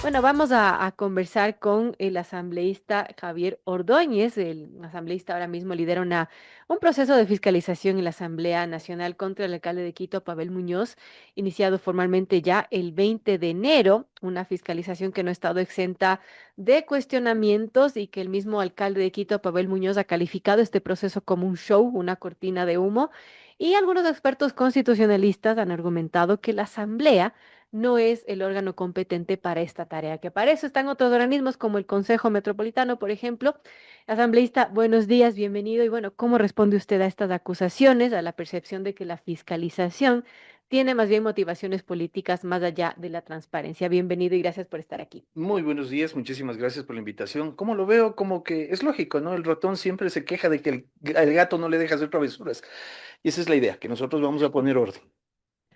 Bueno, vamos a conversar con el asambleísta Javier Ordóñez. El asambleísta ahora mismo lidera un proceso de fiscalización en la Asamblea Nacional contra el alcalde de Quito, Pavel Muñoz, iniciado formalmente ya el 20 de enero, una fiscalización que no ha estado exenta de cuestionamientos y que el mismo alcalde de Quito, Pavel Muñoz, ha calificado este proceso como un show, una cortina de humo. Y algunos expertos constitucionalistas han argumentado que la Asamblea no es el órgano competente para esta tarea, que para eso están otros organismos como el Consejo Metropolitano, por ejemplo. Asambleísta, buenos días, bienvenido. Y bueno, ¿cómo responde usted a estas acusaciones, a la percepción de que la fiscalización tiene más bien motivaciones políticas más allá de la transparencia? Bienvenido y gracias por estar aquí. Muy buenos días, muchísimas gracias por la invitación. ¿Cómo lo veo? Como que es lógico, ¿no? El ratón siempre se queja de que el gato no le deja hacer travesuras. Y esa es la idea, que nosotros vamos a poner orden.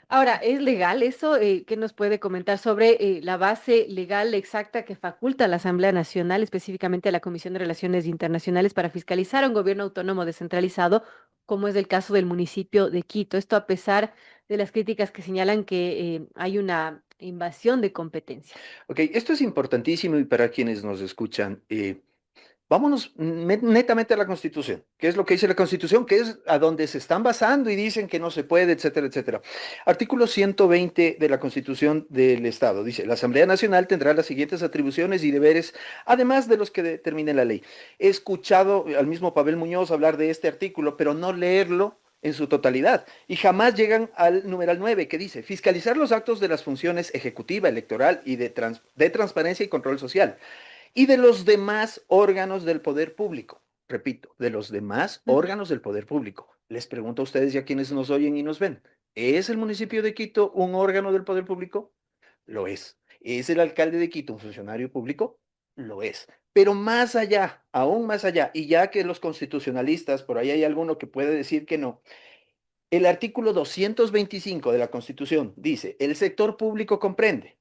Ahora, ¿es legal eso? ¿Qué nos puede comentar sobre la base legal exacta que faculta a la Asamblea Nacional, específicamente a la Comisión de Relaciones Internacionales, para fiscalizar a un gobierno autónomo descentralizado, como es el caso del municipio de Quito? Esto a pesar de las críticas que señalan que hay una invasión de competencias. Ok, esto es importantísimo y para quienes nos escuchan. Vámonos netamente a la Constitución. ¿Qué es lo que dice la Constitución? ¿Qué es a donde se están basando y dicen que no se puede, etcétera, etcétera? Artículo 120 de la Constitución del Estado dice: la Asamblea Nacional tendrá las siguientes atribuciones y deberes, además de los que determine la ley. He escuchado al mismo Pavel Muñoz hablar de este artículo, pero no leerlo en su totalidad. Y jamás llegan al numeral 9 que dice: fiscalizar los actos de las funciones ejecutiva, electoral y de transparencia y control social y de los demás órganos del poder público. Repito, de los demás Ujú. órganos del poder público. Les pregunto a ustedes y a quienes nos oyen y nos ven, ¿es el municipio de Quito un órgano del poder público? Lo es. ¿Es el alcalde de Quito un funcionario público? Lo es. Pero más allá, aún más allá, y ya que los constitucionalistas, por ahí hay alguno que puede decir que no, el artículo 225 de la Constitución dice: el sector público comprende,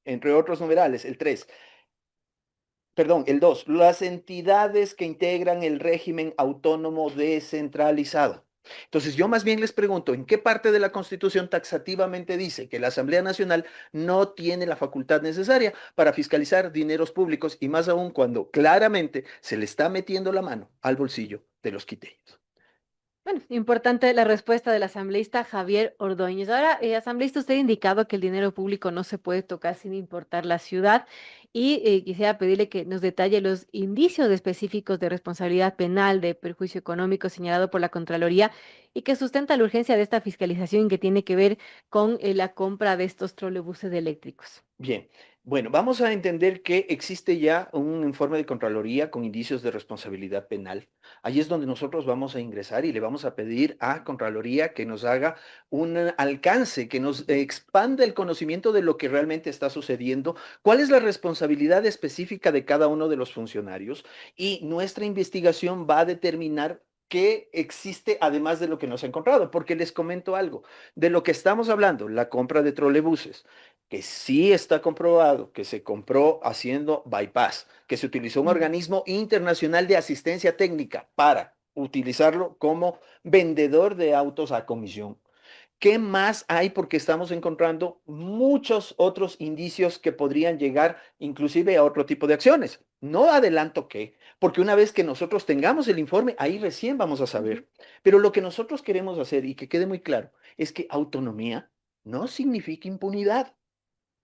entre otros numerales, el 3, perdón, el 2, las entidades que integran el régimen autónomo descentralizado. Entonces, yo más bien les pregunto, ¿en qué parte de la Constitución taxativamente dice que la Asamblea Nacional no tiene la facultad necesaria para fiscalizar dineros públicos y más aún cuando claramente se le está metiendo la mano al bolsillo de los quiteños? Bueno, importante la respuesta del asambleísta Javier Ordóñez. Ahora, asambleísta, usted ha indicado que el dinero público no se puede tocar sin importar la ciudad y quisiera pedirle que nos detalle los indicios específicos de responsabilidad penal, de perjuicio económico señalado por la Contraloría y que sustenta la urgencia de esta fiscalización que tiene que ver con la compra de estos trolebuses eléctricos. Bien, bueno, vamos a entender que existe ya un informe de Contraloría con indicios de responsabilidad penal. Ahí es donde nosotros vamos a ingresar y le vamos a pedir a Contraloría que nos haga un alcance, que nos expanda el conocimiento de lo que realmente está sucediendo, cuál es la responsabilidad específica de cada uno de los funcionarios y nuestra investigación va a determinar qué existe además de lo que nos ha encontrado, porque les comento algo, de lo que estamos hablando, la compra de trolebuses que sí está comprobado que se compró haciendo bypass, que se utilizó un Mm. organismo internacional de asistencia técnica para utilizarlo como vendedor de autos a comisión. ¿Qué más hay? Porque estamos encontrando muchos otros indicios que podrían llegar inclusive a otro tipo de acciones. No adelanto qué, porque una vez que nosotros tengamos el informe, ahí recién vamos a Ujú. saber. Pero lo que nosotros queremos hacer y que quede muy claro es que autonomía no significa impunidad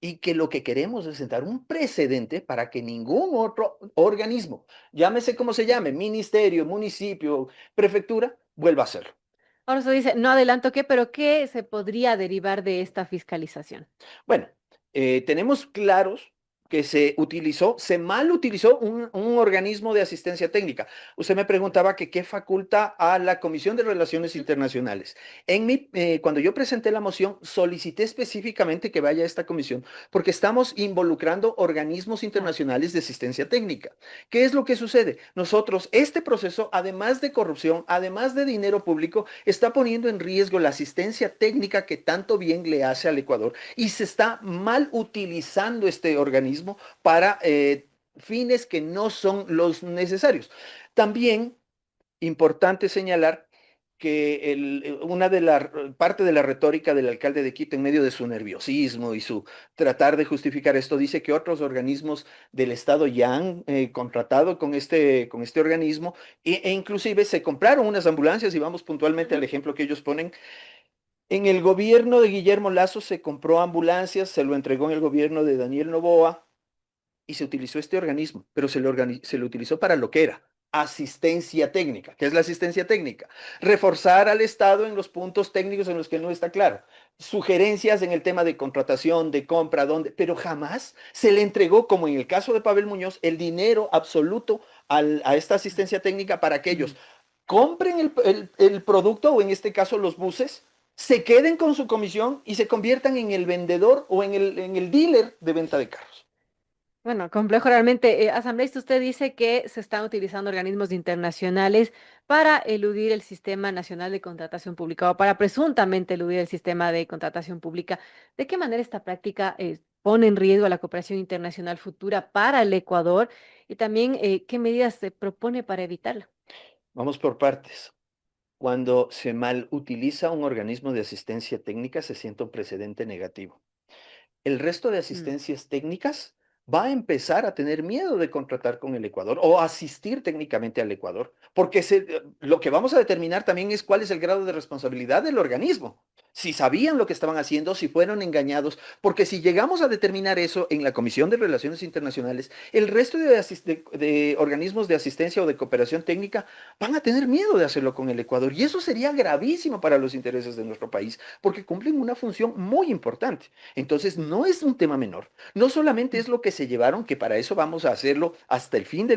y que lo que queremos es sentar un precedente para que ningún otro organismo, llámese como se llame, ministerio, municipio, prefectura, vuelva a hacerlo. Ahora usted dice, no adelanto qué, pero ¿qué se podría derivar de esta fiscalización? Bueno, tenemos claros que se mal utilizó un organismo de asistencia técnica. Usted me preguntaba que qué faculta a la Comisión de Relaciones Internacionales. Cuando yo presenté la moción, solicité específicamente que vaya a esta comisión porque estamos involucrando organismos Claro. internacionales de asistencia técnica. ¿Qué es lo que sucede? Nosotros, este proceso, además de corrupción, además de dinero público, está poniendo en riesgo la asistencia técnica que tanto bien le hace al Ecuador y se está mal utilizando este organismo para fines que no son los necesarios. También importante señalar que una de la parte de la retórica del alcalde de Quito en medio de su nerviosismo y su tratar de justificar esto, dice que otros organismos del Estado ya han contratado con este organismo e inclusive se compraron unas ambulancias y vamos puntualmente al Ujú. ejemplo que ellos ponen. En el gobierno de Guillermo Lazo se compró ambulancias, se lo entregó en el gobierno de Daniel Noboa y se utilizó este organismo, pero se lo utilizó para lo que era asistencia técnica. ¿Qué es la asistencia técnica? Reforzar al Estado en los puntos técnicos en los que no está claro. Sugerencias en el tema de contratación, de compra, dónde, pero jamás se le entregó, como en el caso de Pavel Muñoz, el dinero absoluto a esta asistencia técnica para que ellos Mm. compren el producto o en este caso los buses, se queden con su comisión y se conviertan en el vendedor o en el dealer de venta de carros. Bueno, complejo realmente. Asambleísta, usted dice que se están utilizando organismos internacionales para eludir el Sistema Nacional de Contratación Pública o para presuntamente eludir el sistema de contratación pública. ¿De qué manera esta práctica pone en riesgo a la cooperación internacional futura para el Ecuador? Y también, ¿qué medidas se propone para evitarla? Vamos por partes. Cuando se mal utiliza un organismo de asistencia técnica, se siente un precedente negativo. El resto de Mm. asistencias técnicas va a empezar a tener miedo de contratar con el Ecuador o asistir técnicamente al Ecuador, porque lo que vamos a determinar también es cuál es el grado de responsabilidad del organismo. Si sabían lo que estaban haciendo, si fueron engañados, porque si llegamos a determinar eso en la Comisión de Relaciones Internacionales, el resto de organismos de asistencia o de cooperación técnica van a tener miedo de hacerlo con el Ecuador. Y eso sería gravísimo para los intereses de nuestro país, porque cumplen una función muy importante. Entonces, no es un tema menor. No solamente es lo que se llevaron, que para eso vamos a hacerlo hasta el fin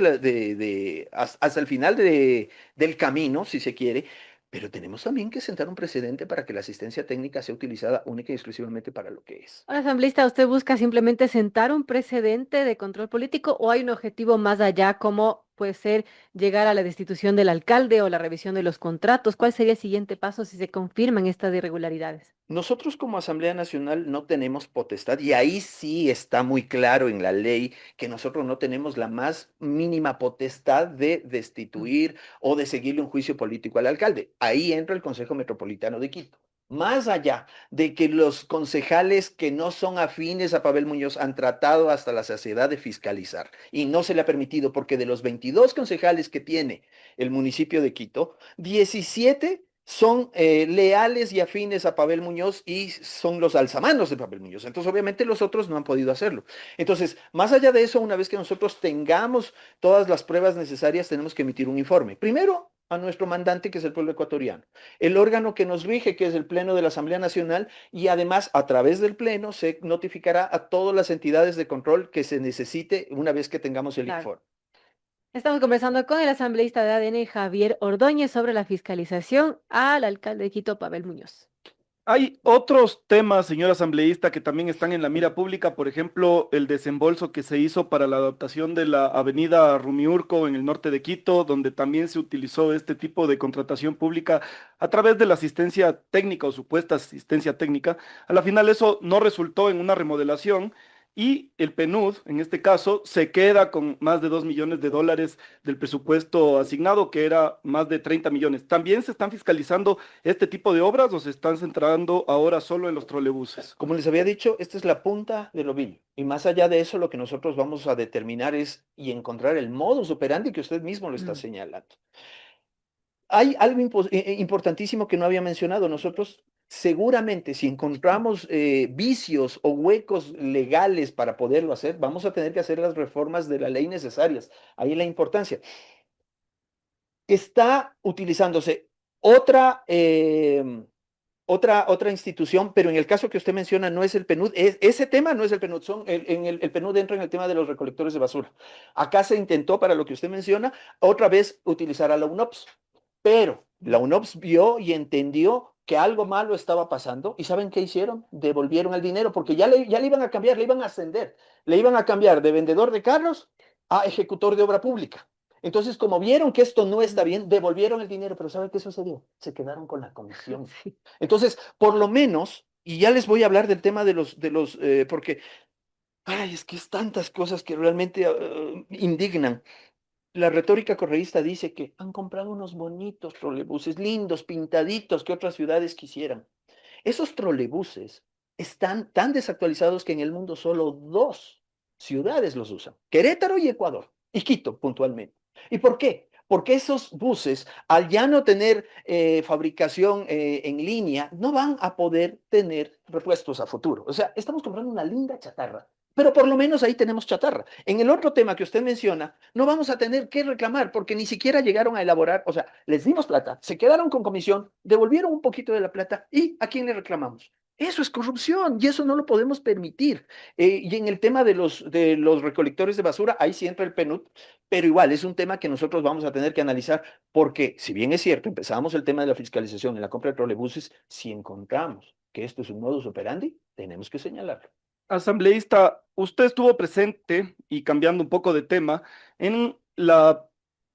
hasta el final del camino, si se quiere, pero tenemos también que sentar un precedente para que la asistencia técnica sea utilizada única y exclusivamente para lo que es. Ahora, asambleísta, ¿usted busca simplemente sentar un precedente de control político o hay un objetivo más allá, como puede ser llegar a la destitución del alcalde o la revisión de los contratos? ¿Cuál sería el siguiente paso si se confirman estas irregularidades? Nosotros como Asamblea Nacional no tenemos potestad y ahí sí está muy claro en la ley que nosotros no tenemos la más mínima potestad de Mm. destituir o de seguirle un juicio político al alcalde. Ahí entra el Consejo Metropolitano de Quito. Más allá de que los concejales que no son afines a Pavel Muñoz han tratado hasta la saciedad de fiscalizar y no se le ha permitido porque de los 22 concejales que tiene el municipio de Quito, 17 son leales y afines a Pavel Muñoz y son los alzamanos de Pavel Muñoz. Entonces, obviamente, los otros no han podido hacerlo. Entonces, más allá de eso, una vez que nosotros tengamos todas las pruebas necesarias, tenemos que emitir un informe. Primero, a nuestro mandante, que es el pueblo ecuatoriano, el órgano que nos rige, que es el Pleno de la Asamblea Nacional, y además, a través del Pleno, se notificará a todas las entidades de control que se necesite una vez que tengamos el Claro. informe. Estamos conversando con el asambleísta de ADN, Javier Ordóñez, sobre la fiscalización al alcalde de Quito, Pavel Muñoz. Hay otros temas, señor asambleísta, que también están en la mira pública, por ejemplo, el desembolso que se hizo para la adaptación de la avenida Rumiurco en el norte de Quito, donde también se utilizó este tipo de contratación pública a través de la asistencia técnica o supuesta asistencia técnica. A la final eso no resultó en una remodelación y el PNUD, en este caso, se queda con más de 2 millones de dólares del presupuesto asignado, que era más de 30 millones. ¿También se están fiscalizando este tipo de obras o se están centrando ahora solo en los trolebuses? Como les había dicho, esta es la punta del ovillo. Y más allá de eso, lo que nosotros vamos a determinar es y encontrar el modus operandi que usted mismo lo está Mm. señalando. Hay algo importantísimo que no había mencionado. Nosotros seguramente si encontramos vicios o huecos legales para poderlo hacer, vamos a tener que hacer las reformas de la ley necesarias. Ahí la importancia. Está utilizándose otra, otra institución, pero en el caso que usted menciona no es el PNUD, ese tema no es el PNUD, el PNUD entra en el tema de los recolectores de basura. Acá se intentó, para lo que usted menciona, otra vez utilizar a la UNOPS, pero la UNOPS vio y entendió que algo malo estaba pasando y ¿saben qué hicieron? Devolvieron el dinero porque ya le iban a cambiar, le iban a ascender, le iban a cambiar de vendedor de carros a ejecutor de obra pública. Entonces, como vieron que esto no está Mm. bien, devolvieron el dinero, pero ¿saben qué sucedió? Se quedaron con la comisión. Sí. Entonces, por lo menos, y ya les voy a hablar del tema porque, ay, es que es tantas cosas que realmente indignan. La retórica correísta dice que han comprado unos bonitos trolebuses, lindos, pintaditos, que otras ciudades quisieran. Esos trolebuses están tan desactualizados que en el mundo solo dos ciudades los usan, Querétaro y Ecuador, y Quito puntualmente. ¿Y por qué? Porque esos buses, al ya no tener fabricación en línea, no van a poder tener repuestos a futuro. O sea, estamos comprando una linda chatarra, pero por lo menos ahí tenemos chatarra. En el otro tema que usted menciona, no vamos a tener que reclamar porque ni siquiera llegaron a elaborar, o sea, les dimos plata, se quedaron con comisión, devolvieron un poquito de la plata y ¿a quién le reclamamos? Eso es corrupción y eso no lo podemos permitir. Y en el tema de los recolectores de basura, ahí sí entra el PNUD, pero igual es un tema que nosotros vamos a tener que analizar porque, si bien es cierto, empezamos el tema de la fiscalización en la compra de trolebuses, si encontramos que esto es un modus operandi, tenemos que señalarlo. Asambleísta, usted estuvo presente y cambiando un poco de tema en la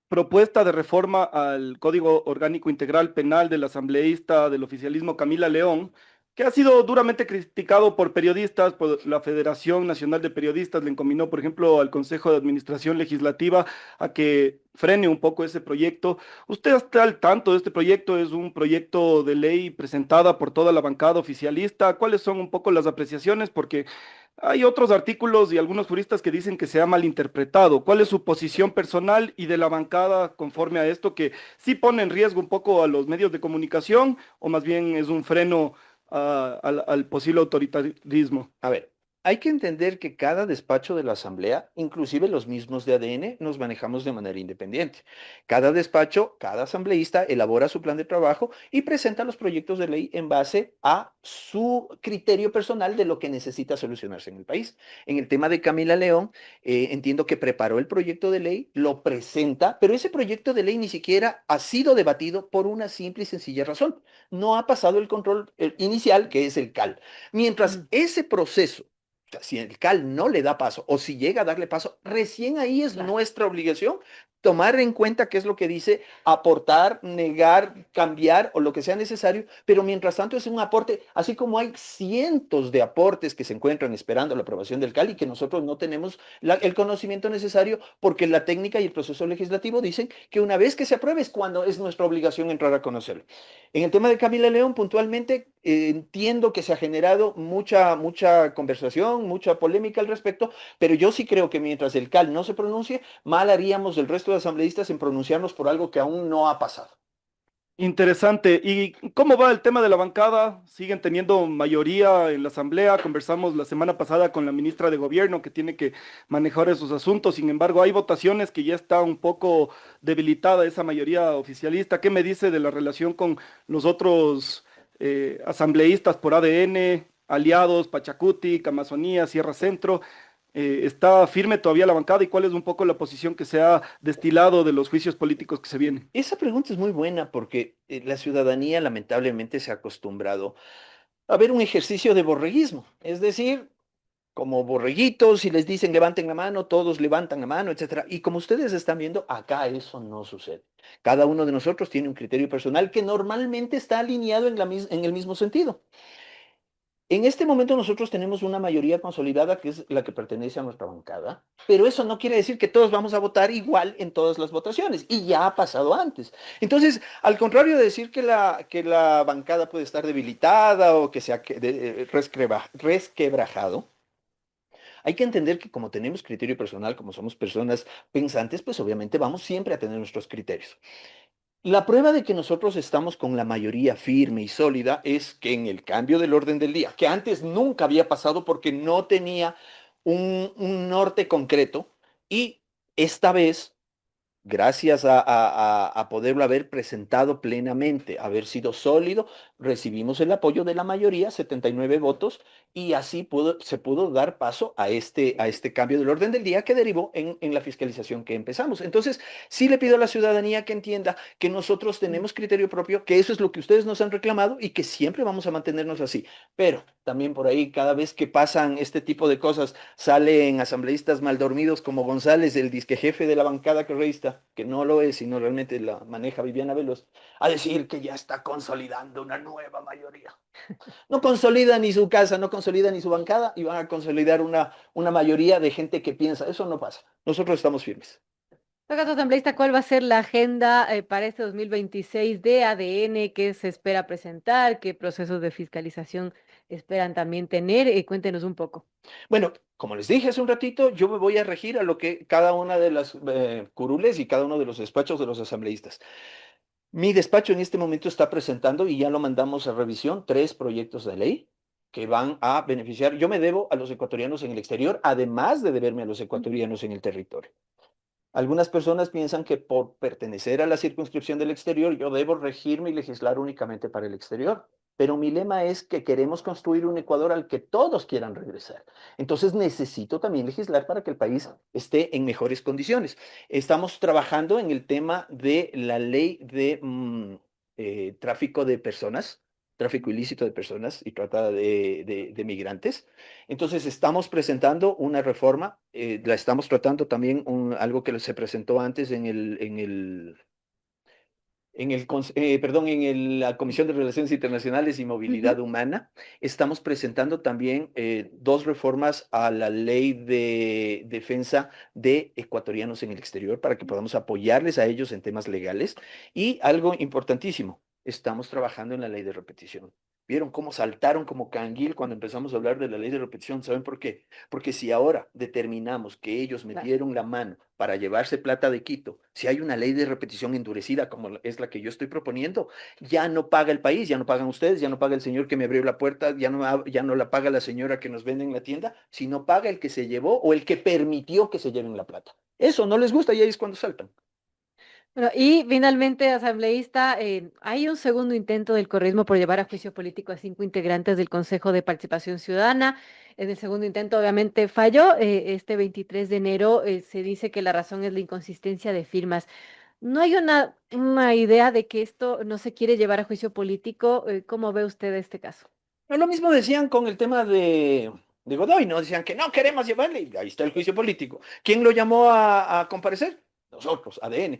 propuesta de reforma al Código Orgánico Integral Penal del asambleísta del oficialismo Camila León, que ha sido duramente criticado por periodistas, por la Federación Nacional de Periodistas, le encominó, por ejemplo, al Consejo de Administración Legislativa a que frene un poco ese proyecto. ¿Usted está al tanto de este proyecto? ¿Es un proyecto de ley presentada por toda la bancada oficialista? ¿Cuáles son un poco las apreciaciones? Porque hay otros artículos y algunos juristas que dicen que se ha malinterpretado. ¿Cuál es su posición personal y de la bancada conforme a esto que sí pone en riesgo un poco a los medios de comunicación o más bien es un freno al posible autoritarismo? A ver, hay que entender que cada despacho de la Asamblea, inclusive los mismos de ADN, nos manejamos de manera independiente. Cada despacho, cada asambleísta elabora su plan de trabajo y presenta los proyectos de ley en base a su criterio personal de lo que necesita solucionarse en el país. En el tema de Camila León, entiendo que preparó el proyecto de ley, lo presenta, pero ese proyecto de ley ni siquiera ha sido debatido por una simple y sencilla razón. No ha pasado el control inicial, que es el CAL. Mientras Mm, ese proceso, o sea, si el CAL no le da paso o si llega a darle paso, recién ahí es claro. nuestra obligación tomar en cuenta qué es lo que dice, aportar, negar, cambiar o lo que sea necesario, pero mientras tanto es un aporte, así como hay cientos de aportes que se encuentran esperando la aprobación del CAL y que nosotros no tenemos el conocimiento necesario porque la técnica y el proceso legislativo dicen que una vez que se apruebe es cuando es nuestra obligación entrar a conocerlo. En el tema de Camila León, puntualmente, entiendo que se ha generado mucha conversación, mucha polémica al respecto, pero yo sí creo que mientras el CAL no se pronuncie, mal haríamos el resto de asambleístas en pronunciarnos por algo que aún no ha pasado. Interesante. ¿Y cómo va el tema de la bancada? ¿Siguen teniendo mayoría en la asamblea? Conversamos la semana pasada con la ministra de Gobierno que tiene que manejar esos asuntos. Sin embargo, hay votaciones que ya está un poco debilitada esa mayoría oficialista. ¿Qué me dice de la relación con los otros asambleístas por ADN, aliados, Pachacuti, Amazonía, Sierra Centro? ¿Está firme todavía la bancada y cuál es un poco la posición que se ha destilado de los juicios políticos que se vienen? Esa pregunta es muy buena porque la ciudadanía lamentablemente se ha acostumbrado a ver un ejercicio de borreguismo, es decir, como borreguitos y les dicen levanten la mano, todos levantan la mano, etcétera. Y como ustedes están viendo, acá eso no sucede. Cada uno de nosotros tiene un criterio personal que normalmente está alineado en el mismo sentido. En este momento nosotros tenemos una mayoría consolidada que es la que pertenece a nuestra bancada, pero eso no quiere decir que todos vamos a votar igual en todas las votaciones y ya ha pasado antes. Entonces, al contrario de decir que la bancada puede estar debilitada o que se ha resquebrajado, hay que entender que como tenemos criterio personal, como somos personas pensantes, pues obviamente vamos siempre a tener nuestros criterios. La prueba de que nosotros estamos con la mayoría firme y sólida es que en el cambio del orden del día, que antes nunca había pasado porque no tenía un norte concreto, y esta vez gracias a poderlo haber presentado plenamente, haber sido sólido, recibimos el apoyo de la mayoría, 79 votos, y así se pudo dar paso a este cambio del orden del día que derivó en la fiscalización que empezamos. Entonces, sí le pido a la ciudadanía que entienda que nosotros tenemos criterio propio, que eso es lo que ustedes nos han reclamado y que siempre vamos a mantenernos así. Pero también por ahí, cada vez que pasan este tipo de cosas, salen asambleístas mal dormidos como González, el disque jefe de la bancada correísta, que no lo es, sino realmente la maneja Viviana Veloz, a decir que ya está consolidando una nueva mayoría. No consolida ni su casa, no consolida ni su bancada y van a consolidar una mayoría de gente que piensa. Eso no pasa. Nosotros estamos firmes. Acá, asambleísta, ¿cuál va a ser la agenda para este 2026 de ADN? ¿Qué se espera presentar? ¿Qué procesos de fiscalización esperan también tener? Cuéntenos un poco. Bueno, como les dije hace un ratito, yo me voy a regir a lo que cada una de las curules y cada uno de los despachos de los asambleístas. Mi despacho en este momento está presentando, y ya lo mandamos a revisión, 3 proyectos de ley que van a beneficiar. Yo me debo a los ecuatorianos en el exterior, además de deberme a los Ujú. ecuatorianos en el territorio. Algunas personas piensan que por pertenecer a la circunscripción del exterior yo debo regirme y legislar únicamente para el exterior. Pero mi lema es que queremos construir un Ecuador al que todos quieran regresar. Entonces necesito también legislar para que el país esté en mejores condiciones. Estamos trabajando en el tema de la ley de tráfico de personas, tráfico ilícito de personas y trata de migrantes. Entonces, estamos presentando una reforma, la estamos tratando también algo que se presentó antes en la Comisión de Relaciones Internacionales y Movilidad Ujú. Humana. Estamos presentando también 2 reformas a la ley de defensa de ecuatorianos en el exterior para que podamos apoyarles a ellos en temas legales. Y algo importantísimo, estamos trabajando en la ley de repetición. ¿Vieron cómo saltaron como canguil cuando empezamos a hablar de la ley de repetición? ¿Saben por qué? Porque si ahora determinamos que ellos Claro. metieron la mano para llevarse plata de Quito, si hay una ley de repetición endurecida como es la que yo estoy proponiendo, ya no paga el país, ya no pagan ustedes, ya no paga el señor que me abrió la puerta, ya no la paga la señora que nos vende en la tienda, sino paga el que se llevó o el que permitió que se lleven la plata. Eso no les gusta y ahí es cuando saltan. Bueno, y finalmente, asambleísta, hay un segundo intento del correísmo por llevar a juicio político a 5 integrantes del Consejo de Participación Ciudadana. En el segundo intento, obviamente, falló. Este 23 de enero se dice que la razón es la inconsistencia de firmas. ¿No hay una idea de que esto no se quiere llevar a juicio político? ¿Cómo ve usted este caso? Lo mismo decían con el tema de Godoy, ¿no? Decían que no queremos llevarle, y ahí está el juicio político. ¿Quién lo llamó a comparecer? Nosotros, ADN.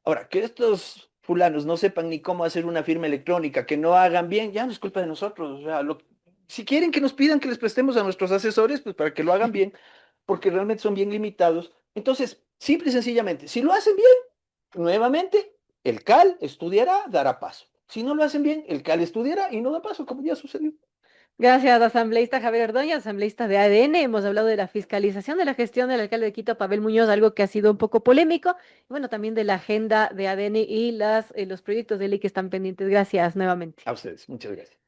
Ahora, que estos fulanos no sepan ni cómo hacer una firma electrónica, que no hagan bien, ya no es culpa de nosotros. O sea, si quieren que nos pidan que les prestemos a nuestros asesores, pues para que lo hagan bien, porque realmente son bien limitados. Entonces, simple y sencillamente, si lo hacen bien, nuevamente, el CAL estudiará, dará paso. Si no lo hacen bien, el CAL estudiará y no da paso, como ya sucedió. Gracias, asambleísta Javier Ordóñez, asambleísta de ADN. Hemos hablado de la fiscalización de la gestión del alcalde de Quito, Pavel Muñoz, algo que ha sido un poco polémico. Y bueno, también de la agenda de ADN y los proyectos de ley que están pendientes. Gracias nuevamente. A ustedes, muchas gracias.